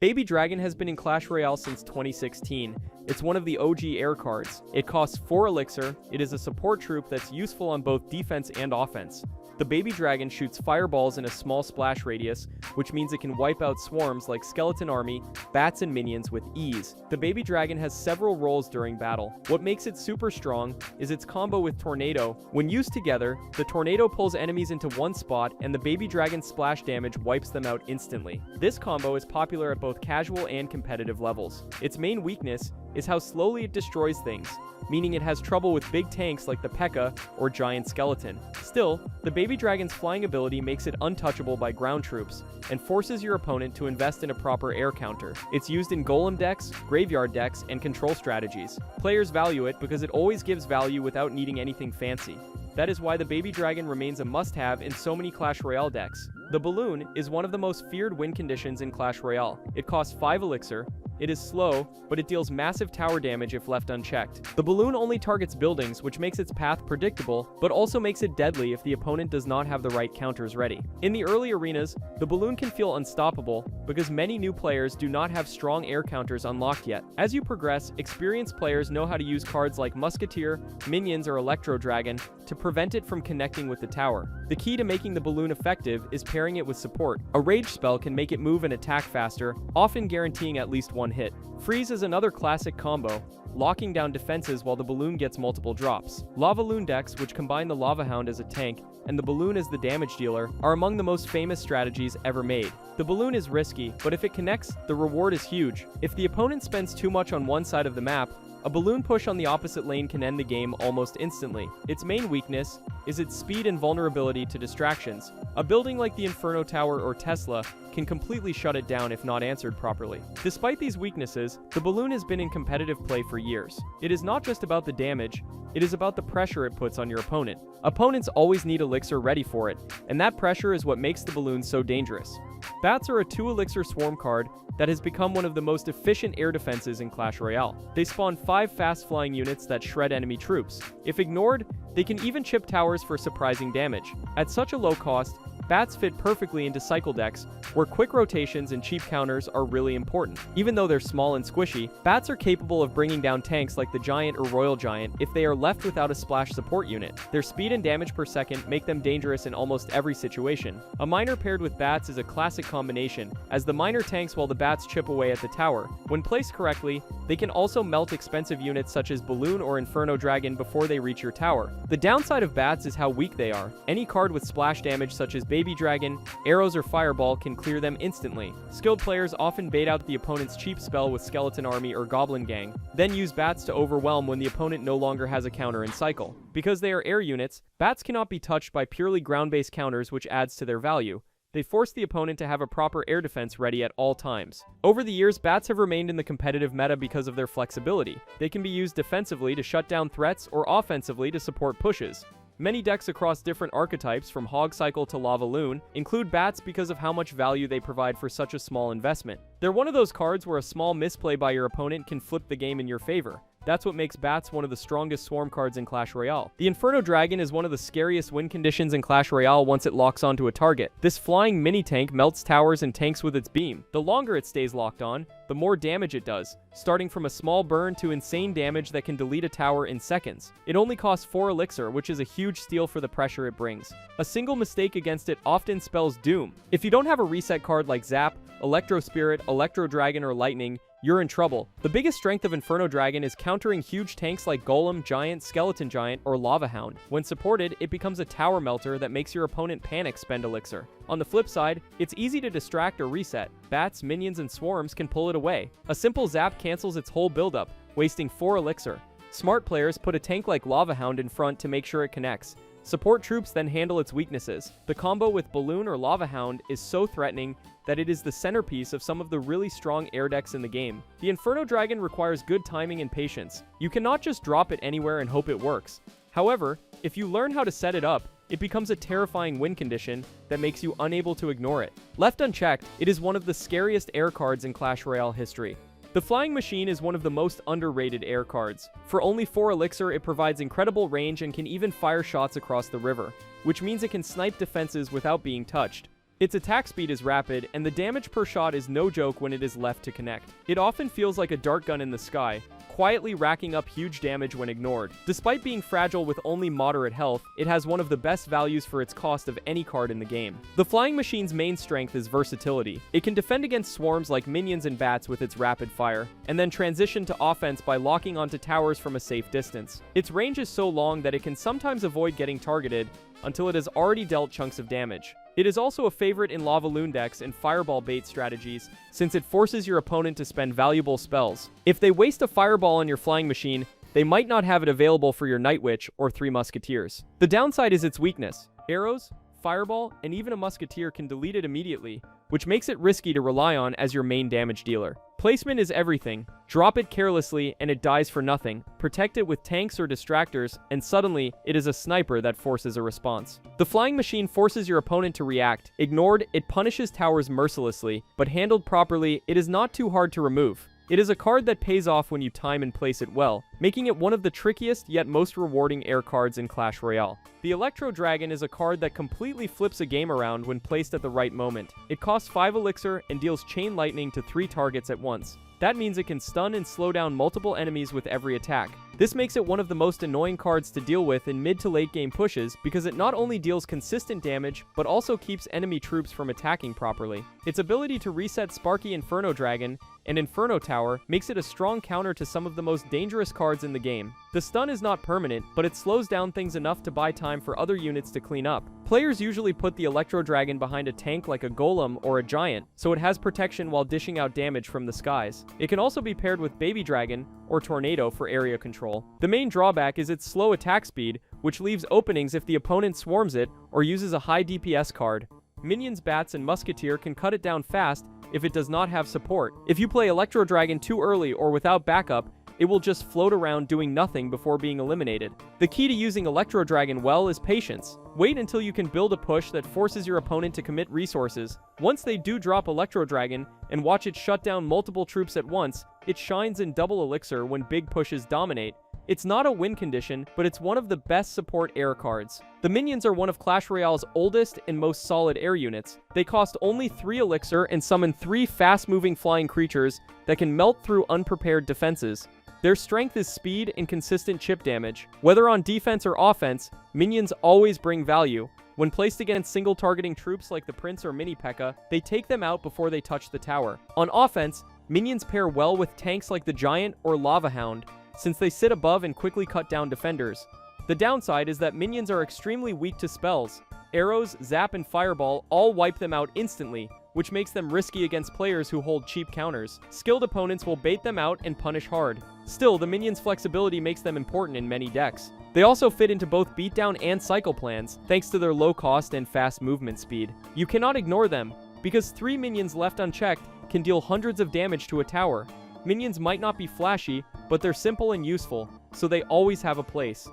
Baby Dragon has been in Clash Royale since 2016. It's one of the OG air cards. It costs 4 elixir. It is a support troop that's useful on both defense and offense. The Baby Dragon shoots fireballs in a small splash radius, which means it can wipe out swarms like Skeleton Army, bats, and minions with ease. The Baby Dragon has several roles during battle. What makes it super strong is its combo with Tornado. When used together, the Tornado pulls enemies into one spot, and the Baby Dragon's splash damage wipes them out instantly. This combo is popular at both casual and competitive levels. Its main weakness is how slowly it destroys things, meaning it has trouble with big tanks like the P.E.K.K.A. or Giant Skeleton. Still, the Baby Dragon's flying ability makes it untouchable by ground troops, and forces your opponent to invest in a proper air counter. It's used in golem decks, graveyard decks, and control strategies. Players value it because it always gives value without needing anything fancy. That is why the Baby Dragon remains a must-have in so many Clash Royale decks. The Balloon is one of the most feared win conditions in Clash Royale. It costs 5 elixir. It is slow, but it deals massive tower damage if left unchecked. The balloon only targets buildings, which makes its path predictable, but also makes it deadly if the opponent does not have the right counters ready. In the early arenas, the balloon can feel unstoppable because many new players do not have strong air counters unlocked yet. As you progress, experienced players know how to use cards like Musketeer, Minions, or Electro Dragon to prevent it from connecting with the tower. The key to making the balloon effective is pairing it with support. A rage spell can make it move and attack faster, often guaranteeing at least one hit. Freeze is another classic combo, locking down defenses while the balloon gets multiple drops. Lava Loon decks, which combine the Lava Hound as a tank and the balloon as the damage dealer, are among the most famous strategies ever made. The balloon is risky, but if it connects, the reward is huge. If the opponent spends too much on one side of the map, a balloon push on the opposite lane can end the game almost instantly. Its main weakness is its speed and vulnerability to distractions. A building like the Inferno Tower or Tesla can completely shut it down if not answered properly. Despite these weaknesses, the balloon has been in competitive play for years. It is not just about the damage, it is about the pressure it puts on your opponent. Opponents always need elixir ready for it, and that pressure is what makes the balloon so dangerous. Bats are a 2 elixir swarm card that has become one of the most efficient air defenses in Clash Royale. They spawn 5 fast-flying units that shred enemy troops. If ignored, they can even chip towers for surprising damage. At such a low cost, bats fit perfectly into cycle decks, where quick rotations and cheap counters are really important. Even though they're small and squishy, bats are capable of bringing down tanks like the Giant or Royal Giant if they are left without a splash support unit. Their speed and damage per second make them dangerous in almost every situation. A miner paired with bats is a classic combination, as the miner tanks while the bats chip away at the tower. When placed correctly, they can also melt expensive units such as Balloon or Inferno Dragon before they reach your tower. The downside of bats is how weak they are. Any card with splash damage such as Baby Dragon, arrows, or Fireball can clear them instantly. Skilled players often bait out the opponent's cheap spell with Skeleton Army or Goblin Gang, then use bats to overwhelm when the opponent no longer has a counter in cycle. Because they are air units, bats cannot be touched by purely ground-based counters, which adds to their value. They force the opponent to have a proper air defense ready at all times. Over the years, bats have remained in the competitive meta because of their flexibility. They can be used defensively to shut down threats or offensively to support pushes. Many decks across different archetypes, from Hog Cycle to Lava Loon, include bats because of how much value they provide for such a small investment. They're one of those cards where a small misplay by your opponent can flip the game in your favor. That's what makes bats one of the strongest swarm cards in Clash Royale. The Inferno Dragon is one of the scariest win conditions in Clash Royale once it locks onto a target. This flying mini-tank melts towers and tanks with its beam. The longer it stays locked on, the more damage it does, starting from a small burn to insane damage that can delete a tower in seconds. It only costs 4 elixir, which is a huge steal for the pressure it brings. A single mistake against it often spells doom. If you don't have a reset card like Zap, Electro Spirit, Electro Dragon, or Lightning, you're in trouble. The biggest strength of Inferno Dragon is countering huge tanks like Golem, Giant, Skeleton Giant, or Lava Hound. When supported, it becomes a tower melter that makes your opponent panic spend elixir. On the flip side, it's easy to distract or reset. Bats, minions, and swarms can pull it away. A simple zap cancels its whole buildup, wasting 4 elixir. Smart players put a tank like Lava Hound in front to make sure it connects. Support troops then handle its weaknesses. The combo with Balloon or Lava Hound is so threatening that it is the centerpiece of some of the really strong air decks in the game. The Inferno Dragon requires good timing and patience. You cannot just drop it anywhere and hope it works. However, if you learn how to set it up, it becomes a terrifying win condition that makes you unable to ignore it. Left unchecked, it is one of the scariest air cards in Clash Royale history. The Flying Machine is one of the most underrated air cards. For only 4 elixir, it provides incredible range and can even fire shots across the river, which means it can snipe defenses without being touched. Its attack speed is rapid, and the damage per shot is no joke when it is left to connect. It often feels like a dart gun in the sky, quietly racking up huge damage when ignored. Despite being fragile with only moderate health, it has one of the best values for its cost of any card in the game. The flying machine's main strength is versatility. It can defend against swarms like minions and bats with its rapid fire, and then transition to offense by locking onto towers from a safe distance. Its range is so long that it can sometimes avoid getting targeted until it has already dealt chunks of damage. It is also a favorite in Lava Loon decks and Fireball bait strategies, since it forces your opponent to spend valuable spells. If they waste a Fireball on your flying machine, they might not have it available for your Night Witch or Three Musketeers. The downside is its weakness. Arrows, Fireball, and even a Musketeer can delete it immediately, which makes it risky to rely on as your main damage dealer. Placement is everything. Drop it carelessly and it dies for nothing. Protect it with tanks or distractors, and suddenly, it is a sniper that forces a response. The flying machine forces your opponent to react. Ignored, it punishes towers mercilessly, but handled properly, it is not too hard to remove. It is a card that pays off when you time and place it well, making it one of the trickiest yet most rewarding air cards in Clash Royale. The Electro Dragon is a card that completely flips a game around when placed at the right moment. It costs 5 elixir and deals Chain Lightning to 3 targets at once. That means it can stun and slow down multiple enemies with every attack. This makes it one of the most annoying cards to deal with in mid to late game pushes because it not only deals consistent damage, but also keeps enemy troops from attacking properly. Its ability to reset Sparky Inferno Dragon and Inferno Tower makes it a strong counter to some of the most dangerous cards in the game. The stun is not permanent, but it slows down things enough to buy time for other units to clean up. Players usually put the Electro Dragon behind a tank like a Golem or a Giant, so it has protection while dishing out damage from the skies. It can also be paired with Baby Dragon or Tornado for area control. The main drawback is its slow attack speed, which leaves openings if the opponent swarms it or uses a high DPS card. Minions, Bats, and Musketeer can cut it down fast if it does not have support. If you play Electro Dragon too early or without backup, it will just float around doing nothing before being eliminated. The key to using Electro Dragon well is patience. Wait until you can build a push that forces your opponent to commit resources. Once they do drop Electro Dragon, and watch it shut down multiple troops at once, it shines in double elixir when big pushes dominate. It's not a win condition, but it's one of the best support air cards. The minions are one of Clash Royale's oldest and most solid air units. They cost only 3 elixir and summon 3 fast-moving flying creatures that can melt through unprepared defenses. Their strength is speed and consistent chip damage. Whether on defense or offense, minions always bring value. When placed against single-targeting troops like the Prince or Mini P.E.K.K.A., they take them out before they touch the tower. On offense, minions pair well with tanks like the Giant or Lava Hound, since they sit above and quickly cut down defenders. The downside is that minions are extremely weak to spells. Arrows, Zap, and Fireball all wipe them out instantly, which makes them risky against players who hold cheap counters. Skilled opponents will bait them out and punish hard. Still, the minions' flexibility makes them important in many decks. They also fit into both beatdown and cycle plans, thanks to their low cost and fast movement speed. You cannot ignore them, because 3 minions left unchecked can deal hundreds of damage to a tower. Minions might not be flashy, but they're simple and useful, so they always have a place.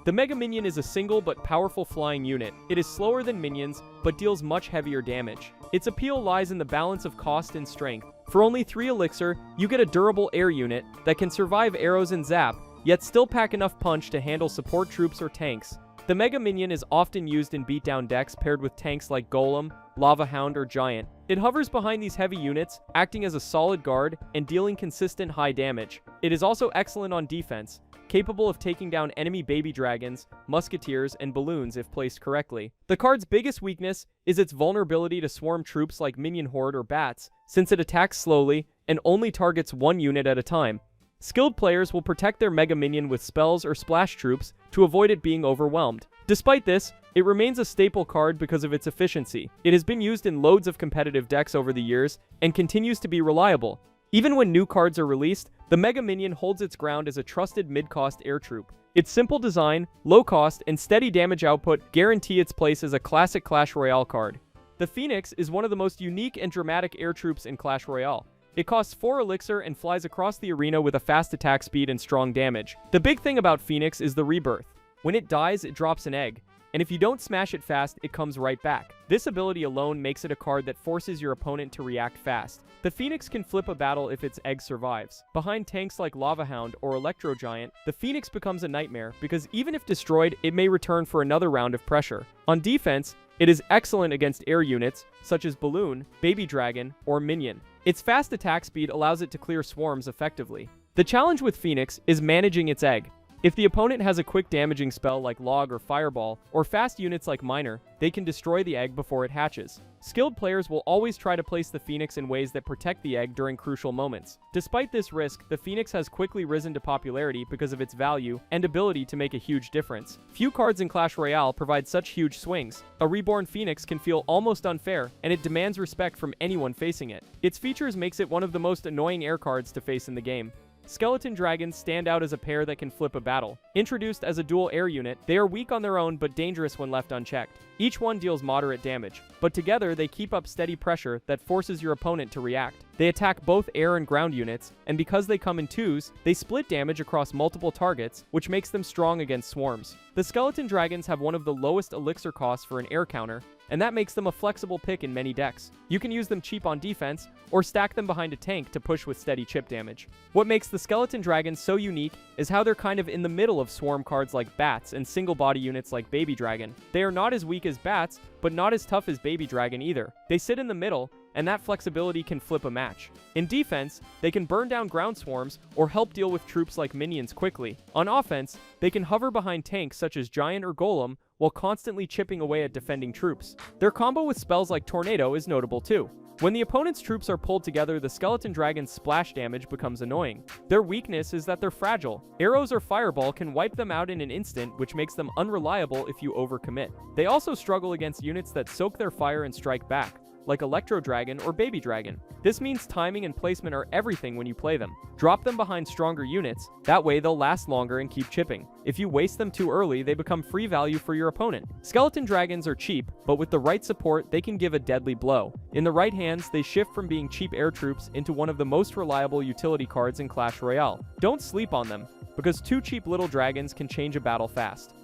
The Mega Minion is a single but powerful flying unit. It is slower than minions, but deals much heavier damage. Its appeal lies in the balance of cost and strength. For only 3 elixir, you get a durable air unit that can survive arrows and zap, yet still pack enough punch to handle support troops or tanks. The Mega Minion is often used in beatdown decks paired with tanks like Golem, Lava Hound, or Giant. It hovers behind these heavy units, acting as a solid guard and dealing consistent high damage. It is also excellent on defense, capable of taking down enemy baby dragons, musketeers, and balloons if placed correctly. The card's biggest weakness is its vulnerability to swarm troops like Minion Horde or Bats, since it attacks slowly and only targets one unit at a time. Skilled players will protect their Mega Minion with spells or splash troops to avoid it being overwhelmed. Despite this, it remains a staple card because of its efficiency. It has been used in loads of competitive decks over the years and continues to be reliable. Even when new cards are released, the Mega Minion holds its ground as a trusted mid-cost air troop. Its simple design, low cost, and steady damage output guarantee its place as a classic Clash Royale card. The Phoenix is one of the most unique and dramatic air troops in Clash Royale. It costs 4 elixir and flies across the arena with a fast attack speed and strong damage. The big thing about Phoenix is the rebirth. When it dies, it drops an egg, and if you don't smash it fast, it comes right back. This ability alone makes it a card that forces your opponent to react fast. The Phoenix can flip a battle if its egg survives. Behind tanks like Lava Hound or Electro Giant, the Phoenix becomes a nightmare because even if destroyed, it may return for another round of pressure. On defense, It is excellent against air units, such as Balloon, Baby Dragon, or Minion. Its fast attack speed allows it to clear swarms effectively. The challenge with Phoenix is managing its egg. If the opponent has a quick damaging spell like Log or Fireball, or fast units like Miner, they can destroy the egg before it hatches. Skilled players will always try to place the Phoenix in ways that protect the egg during crucial moments. Despite this risk, the Phoenix has quickly risen to popularity because of its value and ability to make a huge difference. Few cards in Clash Royale provide such huge swings. A reborn Phoenix can feel almost unfair, and it demands respect from anyone facing it. Its features makes it one of the most annoying air cards to face in the game. Skeleton Dragons stand out as a pair that can flip a battle. Introduced as a dual air unit, they are weak on their own but dangerous when left unchecked. Each one deals moderate damage, but together they keep up steady pressure that forces your opponent to react. They attack both air and ground units, and because they come in twos, they split damage across multiple targets, which makes them strong against swarms. The Skeleton Dragons have one of the lowest elixir costs for an air counter, and that makes them a flexible pick in many decks. You can use them cheap on defense, or stack them behind a tank to push with steady chip damage. What makes the Skeleton Dragons so unique is how they're kind of in the middle of swarm cards like Bats and single body units like Baby Dragon. They are not as weak as Bats, but not as tough as Baby Dragon either. They sit in the middle, and that flexibility can flip a match. In defense, they can burn down ground swarms or help deal with troops like minions quickly. On offense, they can hover behind tanks such as Giant or Golem while constantly chipping away at defending troops. Their combo with spells like Tornado is notable too. When the opponent's troops are pulled together, the Skeleton Dragon's splash damage becomes annoying. Their weakness is that they're fragile. Arrows or Fireball can wipe them out in an instant, which makes them unreliable if you overcommit. They also struggle against units that soak their fire and strike back, like Electro Dragon or Baby Dragon. This means timing and placement are everything when you play them. Drop them behind stronger units, that way they'll last longer and keep chipping. If you waste them too early, they become free value for your opponent. Skeleton Dragons are cheap, but with the right support, they can give a deadly blow. In the right hands, they shift from being cheap air troops into one of the most reliable utility cards in Clash Royale. Don't sleep on them, because two cheap little dragons can change a battle fast.